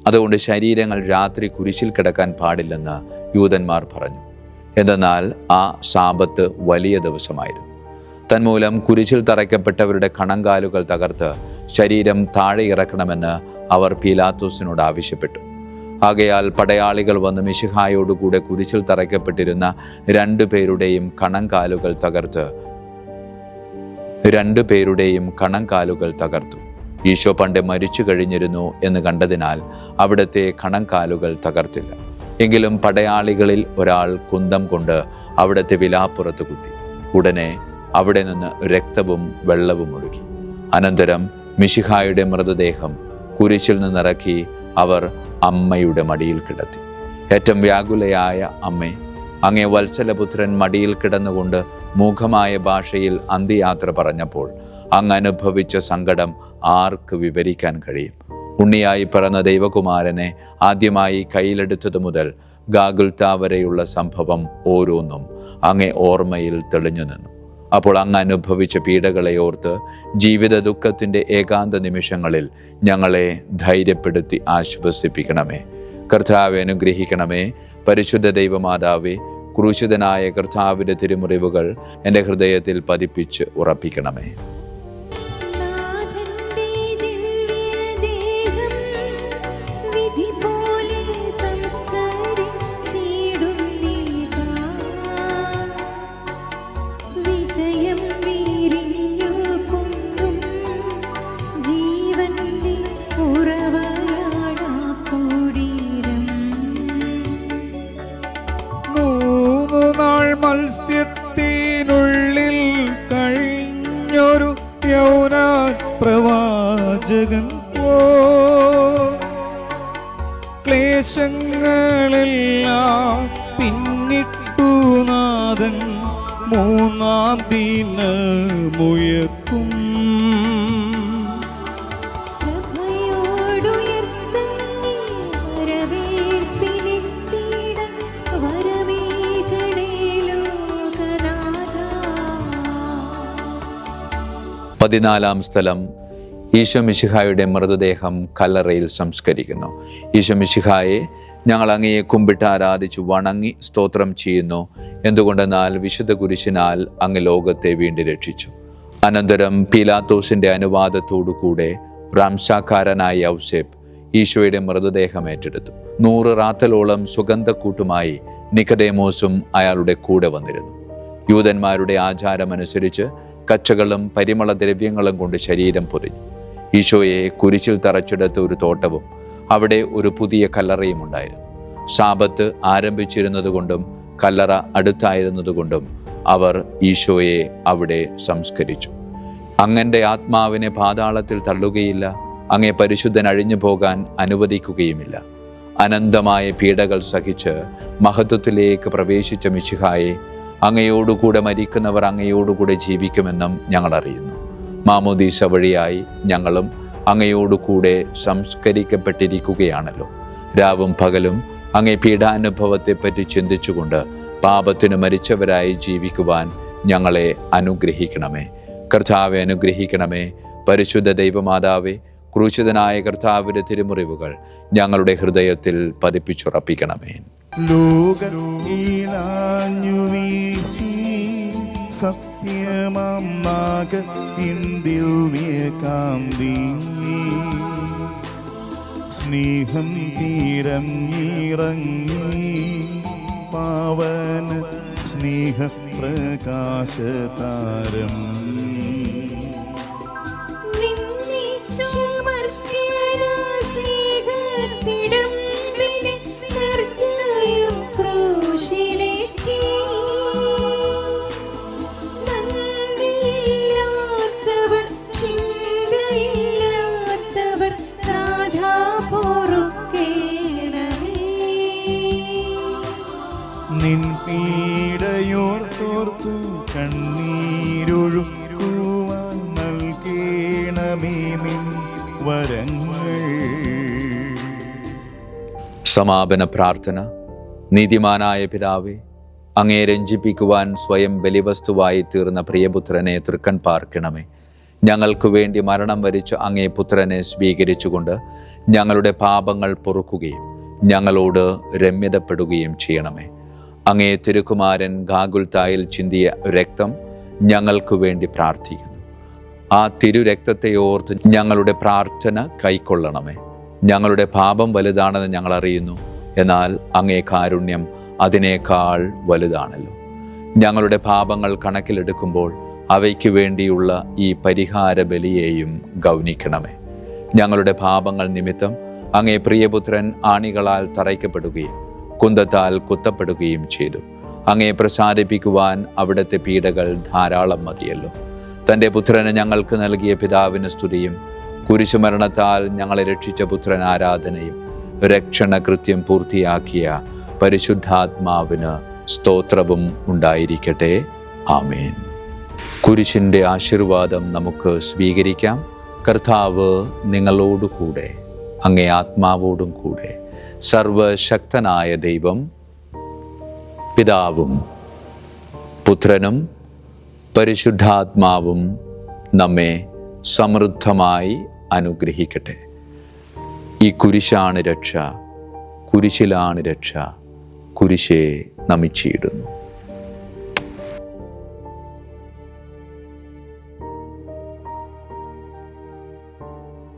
അതുകൊണ്ട് ശരീരങ്ങൾ രാത്രി കുരിശിൽ കിടക്കാൻ പാടില്ലെന്ന് യൂതന്മാർ പറഞ്ഞു. എന്തെന്നാൽ ആ സാബത്ത് വലിയ ദിവസമായിരുന്നു. തന്മൂലം കുരിശിൽ തറയ്ക്കപ്പെട്ടവരുടെ കണങ്കാലുകൾ തകർത്ത് ശരീരം താഴെ ഇറക്കണമെന്ന് അവർ പീലാത്തോസിനോട് ആവശ്യപ്പെട്ടു. ആകയാൽ പടയാളികൾ വന്ന് മിശിഹായോടുകൂടെ കുരിശിൽ തറയ്ക്കപ്പെട്ടിരുന്ന 2 പേരുടെയും കണങ്കാലുകൾ തകർത്തു. ഈശോ പണ്ട് മരിച്ചു കഴിഞ്ഞിരുന്നു എന്ന് കണ്ടതിനാൽ അവിടുത്തെ കണങ്കാലുകൾ തകർത്തില്ല. എങ്കിലും പടയാളികളിൽ ഒരാൾ കുന്തം കൊണ്ട് അവിടുത്തെ വിലാപ്പുറത്ത് കുത്തി. ഉടനെ അവിടെ നിന്ന് രക്തവും വെള്ളവും ഒഴുകി. അനന്തരം മിശിഹായുടെ മൃതദേഹം കുരിശിൽ നിന്നിറക്കി അവർ അമ്മയുടെ മടിയിൽ കിടത്തി. ഏറ്റവും വ്യാകുലയായ അമ്മേ, അങ്ങേ വത്സലപുത്രൻ മടിയിൽ കിടന്നുകൊണ്ട് മൂകമായ ഭാഷയിൽ അന്ത്യയാത്ര പറഞ്ഞപ്പോൾ അങ്ങ് അനുഭവിച്ച സങ്കടം ആർക്ക് വിവരിക്കാൻ കഴിയും? ഉണ്ണിയായി പിറന്ന ദൈവകുമാരനെ ആദ്യമായി കയ്യിലെടുത്തതു മുതൽ ഗാഗുൽത്താ വരെയുള്ള സംഭവം ഓരോന്നും അങ്ങേ ഓർമ്മയിൽ തെളിഞ്ഞു നിന്നു. അപ്പോൾ അങ്ങ് അനുഭവിച്ച പീഡകളെ ഓർത്ത് ജീവിത ദുഃഖത്തിൻ്റെ ഏകാന്ത നിമിഷങ്ങളിൽ ഞങ്ങളെ ധൈര്യപ്പെടുത്തി ആശ്വസിപ്പിക്കണമേ. കർത്താവെ, അനുഗ്രഹിക്കണമേ. പരിശുദ്ധ ദൈവമാതാവേ, ക്രൂശിതനായ കർത്താവിൻ്റെ തിരുമുറിവുകൾ എൻ്റെ ഹൃദയത്തിൽ പതിപ്പിച്ച് ഉറപ്പിക്കണമേ. മത്സ്യത്തിനുള്ളിൽ കഴിഞ്ഞൊരു യൗനാ പ്രവാചകൻ ക്ലേശങ്ങളെല്ലാം പിന്നിട്ടു നാഥൻ 3-ാം ദിനമുയർത്തും. പതിനാലാം സ്ഥലം. ഈശോ മിശിഹായുടെ മൃതദേഹം കല്ലറയിൽ സംസ്കരിക്കുന്നു. ഈശോ മിശിഹായെ ഞങ്ങൾ അങ്ങയെ കുമ്പിട്ട് ആരാധിച്ചു വണങ്ങി സ്തോത്രം ചെയ്യുന്നു. എന്തുകൊണ്ടെന്നാൽ വിശുദ്ധ കുരിശിനാൽ അങ്ങ് ലോകത്തെ വീണ്ടും രക്ഷിച്ചു. അനന്തരം പീലാത്തോസിന്റെ അനുവാദത്തോടു കൂടെ റാംസാക്കാരനായ ഔസേപ്പ് ഈശോയുടെ മൃതദേഹം ഏറ്റെടുത്തു. 100 റാത്തലോളം സുഗന്ധക്കൂട്ടുമായി നിക്കദേമോസും അയാളുടെ കൂടെ വന്നിരുന്നു. യൂതന്മാരുടെ ആചാരമനുസരിച്ച് കച്ചകളും പരിമള ദ്രവ്യങ്ങളും കൊണ്ട് ശരീരം പൊതിഞ്ഞു. ഈശോയെ കുരിശിൽ തറച്ചെടുത്ത ഒരു തോട്ടവും അവിടെ ഒരു പുതിയ കല്ലറയും ഉണ്ടായിരുന്നു. സാബത്ത് ആരംഭിച്ചിരുന്നതുകൊണ്ടും കല്ലറ അടുത്തായിരുന്നതുകൊണ്ടും അവർ ഈശോയെ അവിടെ സംസ്കരിച്ചു. അങ്ങന്റെ ആത്മാവിനെ പാതാളത്തിൽ തള്ളുകയില്ല, അങ്ങേ പരിശുദ്ധൻ അഴിഞ്ഞു പോകാൻ അനുവദിക്കുകയുമില്ല. അനന്തമായ പീഡകൾ സഹിച്ച് മഹത്വത്തിലേക്ക് പ്രവേശിച്ച മിശിഹായെ, അങ്ങയോടുകൂടെ മരിക്കുന്നവർ അങ്ങയോടുകൂടെ ജീവിക്കുമെന്നും ഞങ്ങൾ അറിയുന്നു. മാമോദീസ വഴിയായി ഞങ്ങളും അങ്ങയോടുകൂടെ സംസ്കരിക്കപ്പെട്ടിരിക്കുകയാണല്ലോ. രാവും പകലും അങ്ങേ പീഡാനുഭവത്തെപ്പറ്റി ചിന്തിച്ചുകൊണ്ട് പാപത്തിന് മരിച്ചവരായി ജീവിക്കുവാൻ ഞങ്ങളെ അനുഗ്രഹിക്കണമേ. കർത്താവെ അനുഗ്രഹിക്കണമേ. പരിശുദ്ധ ദൈവമാതാവേ, ക്രൂശിതനായ കർത്താവിന്റെ തിരുമുറിവുകൾ ഞങ്ങളുടെ ഹൃദയത്തിൽ പതിപ്പിച്ചുറപ്പിക്കണമേ. സ്നേഹം തീരങ്ങിറങ്ങി പാവന സ്നേഹപ്രകാശതാരം നിൻ പീഡയോർത്തോർത്തു കണ്ണീരൊഴുക്കുവാൻ നൽകേണമേ നിൻ വരങ്ങൾ. സമാപന പ്രാർത്ഥന. നീതിമാനായ പിതാവേ, അങ്ങയെ രഞ്ജിപ്പിക്കുവാൻ സ്വയം ബലിവസ്തുവായി തീർന്ന പ്രിയപുത്രനെ തൃക്കൺ പാർക്കണമേ. ഞങ്ങൾക്ക് വേണ്ടി മരണം വരിച്ച അങ്ങേ പുത്രനെ സ്വീകരിച്ചുകൊണ്ട് ഞങ്ങളുടെ പാപങ്ങൾ പൊറുക്കുകയും ഞങ്ങളോട് രമ്യതപ്പെടുകയും ചെയ്യണമേ. അങ്ങേ തിരുക്കുമാരൻ ഗാഗുൽത്തായിൽ ചിന്തിയ രക്തം ഞങ്ങൾക്ക് വേണ്ടി പ്രാർത്ഥിക്കുന്നു. ആ തിരുരക്തത്തെ ഓർത്ത് ഞങ്ങളുടെ പ്രാർത്ഥന കൈക്കൊള്ളണമേ. ഞങ്ങളുടെ പാപം വലുതാണെന്ന് ഞങ്ങൾ അറിയുന്നു, എന്നാൽ അങ്ങേ കാരുണ്യം അതിനേക്കാൾ വലുതാണല്ലോ. ഞങ്ങളുടെ പാപങ്ങൾ കണക്കിലെടുക്കുമ്പോൾ അവയ്ക്ക് വേണ്ടിയുള്ള ഈ പരിഹാര ബലിയെയും ഗൗനിക്കണമേ. ഞങ്ങളുടെ പാപങ്ങൾ നിമിത്തം അങ്ങേ പ്രിയപുത്രൻ ആണികളാൽ തറയ്ക്കപ്പെടുകയും കുന്തത്താൽ കുത്തപ്പെടുകയും ചെയ്തു. അങ്ങയെ പ്രസാദിപ്പിക്കുവാൻ അവിടുത്തെ പീഡകൾ ധാരാളം മതിയല്ലോ. തൻ്റെ പുത്രന് ഞങ്ങൾക്ക് നൽകിയ പിതാവിന് സ്തുതിയും കുരിശുമരണത്താൽ ഞങ്ങളെ രക്ഷിച്ച പുത്രൻ ആരാധനയും രക്ഷണ കൃത്യം പൂർത്തിയാക്കിയ പരിശുദ്ധാത്മാവിന് സ്തോത്രവും ഉണ്ടായിരിക്കട്ടെ. ആമേൻ. കുരിശിൻ്റെ ആശീർവാദം നമുക്ക് സ്വീകരിക്കാം. കർത്താവ് നിങ്ങളോടുകൂടെ, അങ്ങേ ആത്മാവോടും കൂടെ. സർവശക്തനായ ദൈവം പിതാവും പുത്രനും പരിശുദ്ധാത്മാവും നമ്മെ സമൃദ്ധമായി അനുഗ്രഹിക്കട്ടെ. ഈ കുരിശാണ് രക്ഷ, കുരിശിലാണ് രക്ഷ, കുരിശെ നമിച്ചിടുന്നു.